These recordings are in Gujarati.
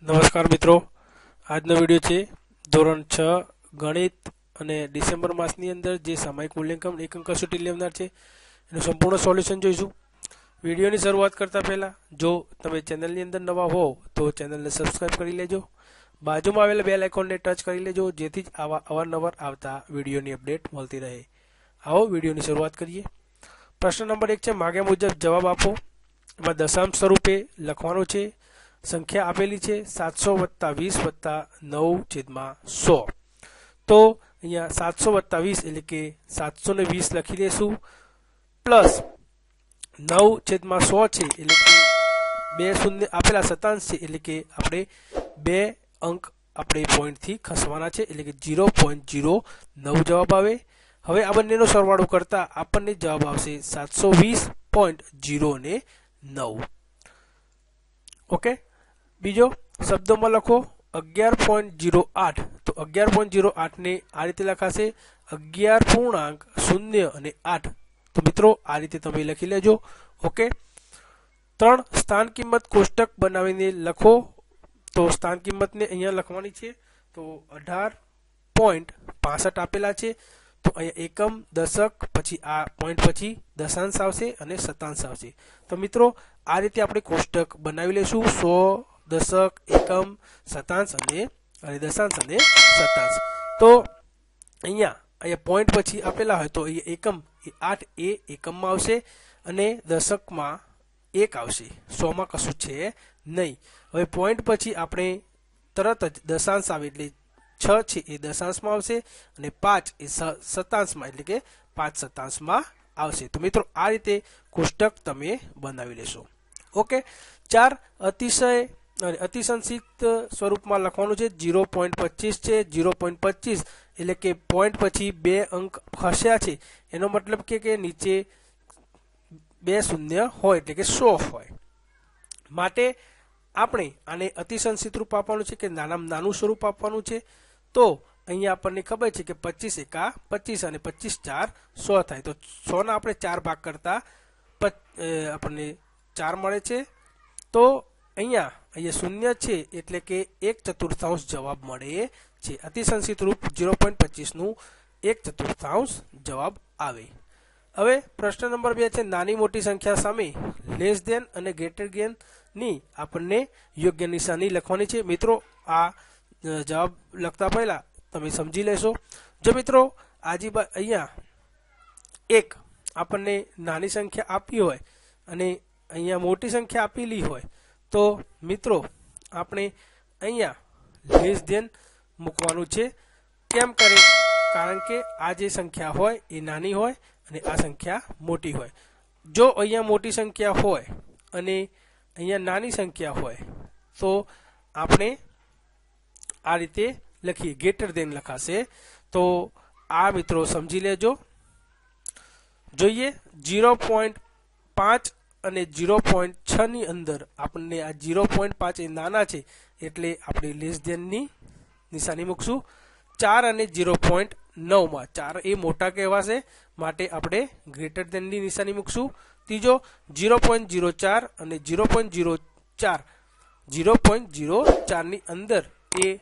નમસ્કાર મિત્રો, આજનો વિડીયો છે ધોરણ 6 ગણિત અને ડિસેમ્બર માસની અંદર જે સામાયિક મૂલ્યાંકન એક અંક કસોટી લેવનાર છે એનું સંપૂર્ણ સોલ્યુશન જોઈશું। વિડીયોની શરૂઆત કરતા પહેલા જો તમે ચેનલની અંદર નવા હો તો ચેનલને સબસ્ક્રાઇબ કરી લેજો, બાજુમાં આવેલા બેલ આઇકોનને ટચ કરી લેજો જેથી જ આવા અવારનવાર આવતા વિડીયોની અપડેટ મળતી રહે। આવો વિડીયોની શરૂઆત કરીએ। પ્રશ્ન નંબર 1 છે, માગ્યા મુજબ જવાબ આપો। એમાં દશાંશ સ્વરૂપે લખવાનું છે। સંખ્યા આપેલી છે 700+20+9/100। તો અહીંયા 700+20 એટલે કે 720 લખી દેશું, પ્લસ 9/100 છે એટલે કે 2 શૂન્ય આપેલા શતાંશ છે એટલે કે આપણે 2 અંક આપણે પોઈન્ટથી ખસવાના છે એટલે કે 0.09 જવાબ આવે। હવે આ બંનેનો સરવાળો કરતા આપણને જવાબ આવશે 720.09। ઓકે, બીજો શબ્દોમાં લખો 11.08। તો 11.08 ને આ રીતે લખાશે 11.0 અને 8। તો મિત્રો આ રીતે તમે લખી લેજો। ઓકે, 3 સ્થાન કિંમત કોષ્ટક બનાવીને લખો। તો સ્થાન કિંમતને અહીંયા લખવાની છે। તો 18.65 આપેલા છે। તો અહીંયા એકમ, દશક, પછી આ પોઈન્ટ પછી દશાંશ આવશે અને શતાંશ આવશે। તો મિત્રો આ રીતે આપણે કોષ્ટક બનાવી લેશું, 100, દશક, એકમ, શતાંશ અને દશાંશ અને શતાંશ। તો અહીંયા પોઈન્ટ પછી આપેલા હોય તો અહીંયા એકમ 8 એ એકમમાં આવશે અને દશકમાં 1 આવશે, 100 માં કશું છે નહીં। હવે પોઈન્ટ પછી આપણે તરત જ દશાંશ આવે એટલે 6 છે એ દશાંશમાં આવશે અને 5 એ શતાંશમાં એટલે કે 5 શતાંશમાં આવશે। તો મિત્રો આ રીતે કોષ્ટક તમે બનાવી લેશો। ઓકે, 4 અતિસંક્ષિપ્ત સ્વરૂપમાં લખવાનું છે। 0.25 છે, 0.25 એટલે કે પોઈન્ટ પછી 2 અંક ખસ્યા છે, એનો મતલબ કે નીચે 2 શૂન્ય હોય એટલે કે 100 હોય, માટે આપણે આને અતિસંક્ષિપ્ત રૂપ આપવાનું છે કે નાનામાં નાનું સ્વરૂપ આપવાનું છે। તો અહીંયા આપણને ખબર છે કે 25 એકા 25 અને 25 4 100 થાય। તો 100 ના આપણે 4 ભાગ કરતા આપણને 4 મળે છે। તો અહીંયા શૂન્ય છે એટલે કે 1/4 જવાબ મળે છે। અતિસંક્ષિપ્ત રૂપ 0.25 નું 1/4 જવાબ આવે। હવે પ્રશ્ન નંબર 2 છે, નાની મોટી સંખ્યા સામે લેસ ધેન અને ગ્રેટર ધેન ની આપણને યોગ્ય નિશાની લખવાની છે। મિત્રો આ જવાબ લખતા પહેલા તમે સમજી લેશો। જો મિત્રો અહીંયા એક આપણને નાની સંખ્યા આપી હોય અને અહીંયા મોટી સંખ્યા આપેલી હોય તો મિત્રો આપણે અહીંયા લેસ ધેન મૂકવાનું છે। કેમ કરે? કારણ કે આ જે સંખ્યા હોય એ નાની હોય અને આ સંખ્યા મોટી હોય। જો અહીંયા મોટી સંખ્યા હોય અને અહીંયા નાની સંખ્યા હોય તો આપણે આ રીતે લખીએ, ગ્રેટર ધેન લખાશે। તો આ મિત્રો સમજી લેજો। જોઈએ 0.5 અને 0.6 ની અંદર આપણને આ 0.5 એ નાના છે એટલે આપણે લેસ ધેન ની નિશાની મૂકશું। 4 અને 0.9 માં 4 એ મોટા કહેવાશે માટે આપણે ગ્રેટર ધેન ની નિશાની મૂકશું। ત્રીજો 0.04 અને 0.04 ની અંદર એ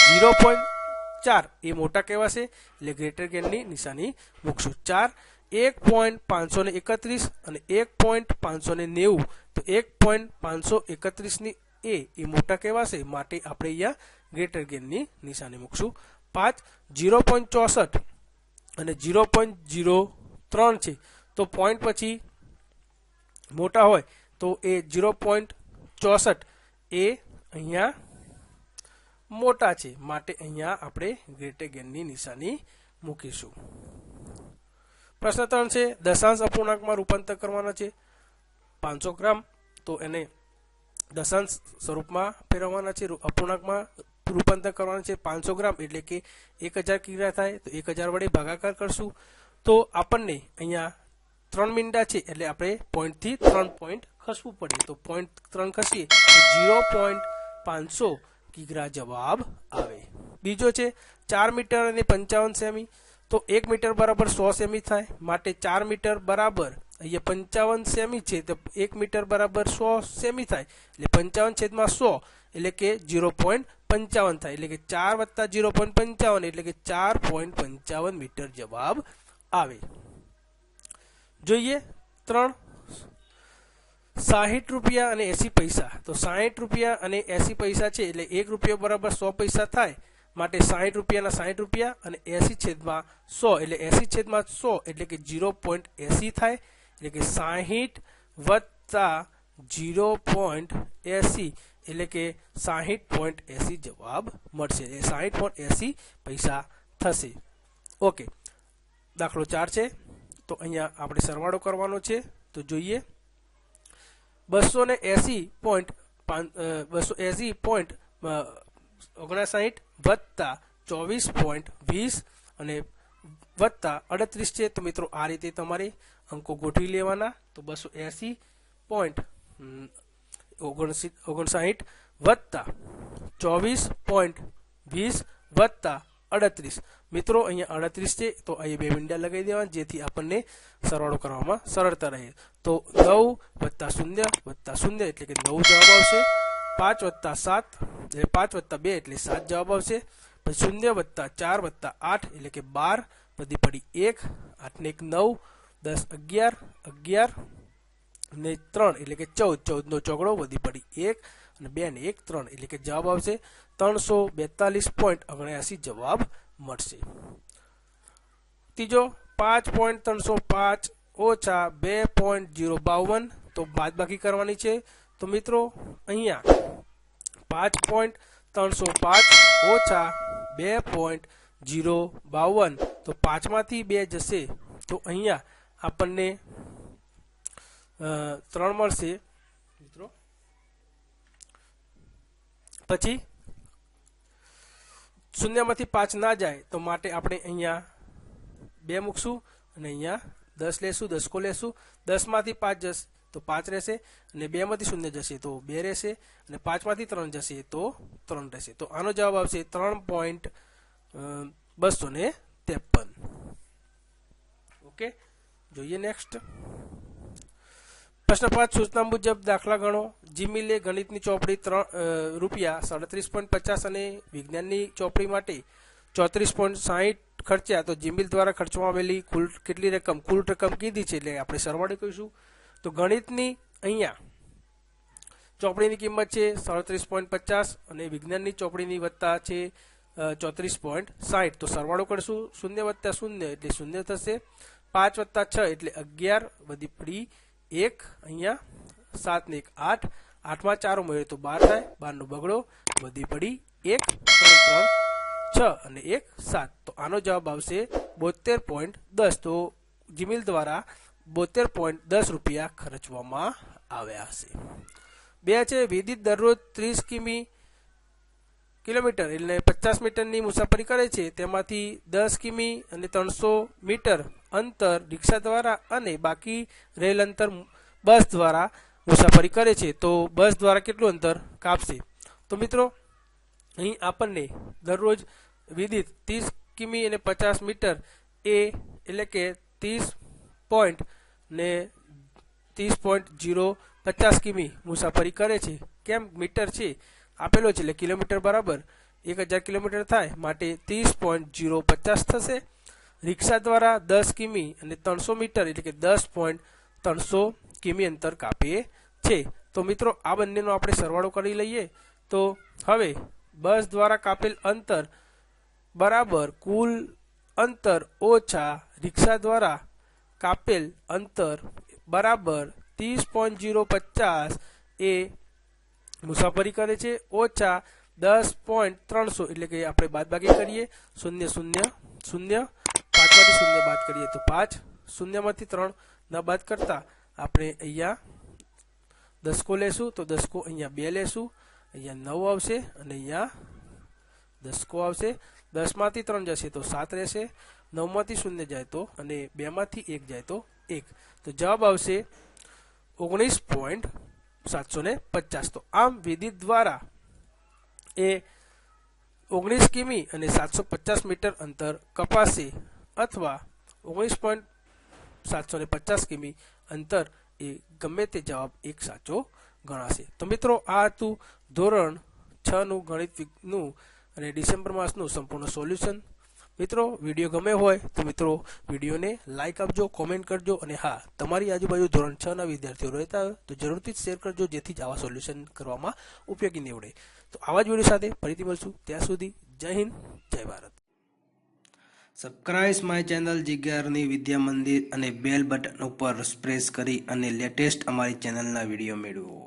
0.4 એ મોટા કહેવાશે એટલે ગ્રેટર ધેન ની નિશાની મૂકશું। 4 1.531 અને 1.590 તો 1.531 ની એ મોટા કહેવાશે માટે આપણે અહીંયા ગ્રેટર ધેન ની નિશાની મૂકશું। 5 0.64 અને 0.03 છે તો પોઈન્ટ પછી મોટા હોય તો એ 0.64 એ અહીંયા મોટા છે માટે અહીંયા આપણે ગ્રેટર ધેન ની નિશાની મૂકીશું। પ્રશ્ન 3 છે, દશાંશ અપૂર્ણાંકમાં રૂપાંતર કરવાના છે 500 ગ્રામ। તો એને દશાંશ સ્વરૂપમાં ફેરવવાના છે, અપૂર્ણાંકમાં રૂપાંતર કરવાના છે 500 ગ્રામ એટલે કે 1000 કિગ્રા થાય। તો 1000 વડે ભાગાકાર કરશું તો આપણને અહીંયા 3 મીંડા છે એટલે આપણે પોઈન્ટ થી 3 પોઈન્ટ ખસવું પડે। તો પોઈન્ટ 3 ખસીએ તો 0.500 કિગ્રા જવાબ આવે। બીજો છે 4 મીટર અને 55 સેમી। તો 1 મીટર બરાબર 100 સેમી થાય માટે 4 મીટર બરાબર અહીંયા 55 સેમી છે તો 1 મીટર બરાબર 100 સેમી થાય એટલે 55/100 એટલે કે 0.55 થાય, એટલે કે 4 + 0.55 એટલે કે 4.55 મીટર જવાબ આવે. જોઈએ 3 60 રૂપિયા અને 80 પૈસા. તો 60 રૂપિયા અને 80 પૈસા છે એટલે 1 રૂપિયો બરાબર 100 પૈસા થાય, માટે 60 રૂપિયાના 60 રૂપિયા અને 80/100 એટલે 80/100 એટલે કે 0.80 થાય, એટલે કે 60 + 0.80 એટલે કે 60.80 જવાબ મળશે. એ 60.80 પૈસા થશે. ઓકે, દાખલો 4 છે. તો અહીંયા આપણે સરવાળો કરવાનો છે. તો જોઈએ 280.59 વત્તા 24.20 અને વત્તા 38 છે. તો મિત્રો આ રીતે તમારે અંકો ગોઠવી લેવાના. તો 280.59 વત્તા 24.20 વત્તા 38. મિત્રો અહીંયા 38 છે તો અહીં 2 મીંડા લગાવી દેવાના, જેથી આપણને સરવાળો કરવામાં સરળતા રહે. તો 9 + 0 + 0 એટલે કે 9 જવાબ આવશે. 5 + 7 એટલે 5 + 2 એટલે 7 જવાબ આવશે. પછી 0 + 4 + 8 એટલે કે 12, વધી પડી 1, 8 ને 1 9, 10 11, 11 ને 3 એટલે કે 14, 14 નો ચોગડો વધી પડી 1 અને 2 ને 1 3 એટલે કે જવાબ આવશે 342.79 જવાબ મળશે. ત્રીજો 5.305 ઓછા 2.052, તો બાદબાકી કરવાની છે. તો મિત્રો અહીંયા 5.305 ઓછા 2.052, તો 5 માંથી 2 જશે તો અહીંયા આપણને 3 મળશે મિત્રો. પછી 0 માંથી 5 ના જાય તો માટે આપણે અહીંયા 2 મૂકશું અને અહીંયા 10 લેશું, 10 લેશું. 10 માંથી 5 જશે તો 5 રહેશે, અને 2 માંથી 0 જશે તો 2 રહેશે, અને 5 માંથી 3 જશે તો 3 રહેશે. તો આનો જવાબ આવશે 3.253. ઓકે, જોઈએ નેક્સ્ટ. પ્રશ્ન 5 સૂચના મુજબ દાખલા ગણો. જીમીલે ગણિતની ચોપડી ₹37.50 અને વિજ્ઞાનની ચોપડી માટે 34.60 ખર્ચ્યા. તો જીમીલ દ્વારા ખર્ચવામાં આવેલી કુલ કેટલી રકમ, કુલ રકમ કીધી છે એટલે આપણે સરવાળો કહીશું. તો ગણિતની અહીંયા ચોપડીની કિંમત છે 37.50 અને વિજ્ઞાનની ચોપડીની વત્તા છે 34.60. તો સરવાળો કરશું. 0 + 0 એટલે 0 થશે. 5 + 6 એટલે 11, વધી પડી 1, અહીંયા 7 ને 1 8, 8 માં 4 ઉમેરીએ તો 12 થાય, 12 નો બગડો વધી પડી 1, 3 3 6 અને 1 7. તો આનો જવાબ આવશે 72.10. તો જીમીલ દ્વારા 72.10 રૂપિયા ખર્ચવામાં આવ્યા હશે. 2 છે વિદિત દરરોજ 30 કિલોમીટર એટલે 50 મીટરની મુસાફરી કરે છે. તેમાંથી 10 કિમી અને 300 મીટર અંતર રિક્ષા દ્વારા અને બાકી રેલ અંતર બસ દ્વારા મુસાફરી કરે છે. તો બસ દ્વારા કેટલું અંતર કાપશે? તો મિત્રો અહીં આપણને દરરોજ વિદિત 30 કિમી અને 50 મીટર એટલે કે 30.050 કિમી મુસાફરી કરે છે. કેમ મીટર છે આપેલો છે એટલે કિલોમીટર બરાબર 1000 કિલોમીટર થાય, માટે 30.050 થશે. રિક્ષા દ્વારા 10 કિમી અને 300 મીટર એટલે કે 10.300 કિમી અંતર કાપે છે. તો મિત્રો આ બંનેનો આપણે સરવાળો કરી લઈએ. તો હવે બસ દ્વારા કાપેલ અંતર બરાબર કુલ અંતર ઓછા રિક્ષા દ્વારા કાપેલ અંતર બરાબર 30.050 એ મુસાફરી કરે છે ઓછા 10.300 એટલે કે આપણે બાદબાકી કરીએ. 0 0 0, 5 માંથી 0 બાદ કરીએ તો 5, 0 માંથી 3 ના બાદ કરતા આપણે અહીંયા 10 લેશું. તો 10 અહીંયા 2 લેશું, અહીંયા 9 આવશે અને અહીંયા 10 આવશે. 10 માંથી 3 જશે તો 7 રહેશે, 9 માંથી 0 જાય તો અને 2 માંથી 1 જાય તો 1. તો જવાબ આવશે 19.750. તો આમ વિદિત દ્વારા એ 19 કિમી અને 750 મીટર અંતર કપાશે અથવા 19.750 કિમી અંતર એ ગમે તે જવાબ એક સાચો ગણાશે. તો મિત્રો આ હતું ધોરણ 6નું ગણિતનું અને ડિસેમ્બર માસનું સંપૂર્ણ સોલ્યુશન. મિત્રો વિડીયો ગમે હોય તો મિત્રો વિડીયોને લાઇક આપજો, કોમેન્ટ કરજો અને હા, તમારી આજુબાજુ ધોરણ 6ના વિદ્યાર્થીઓ રહેતા હોય તો જરૂરથી શેર કરજો, જેથી જ આવા સોલ્યુશન કરવામાં ઉપયોગી નીવડે. તો આવા જ વિડીયો સાથે ફરીથી મળશું. ત્યાં સુધી જય હિન્દ, જય Bharat. Subscribe my channel જીગરની Vidya Mandir અને બેલ બટન ઉપર પ્રેસ કરી અને લેટેસ્ટ અમારી ચેનલના વિડીયો મેળવો.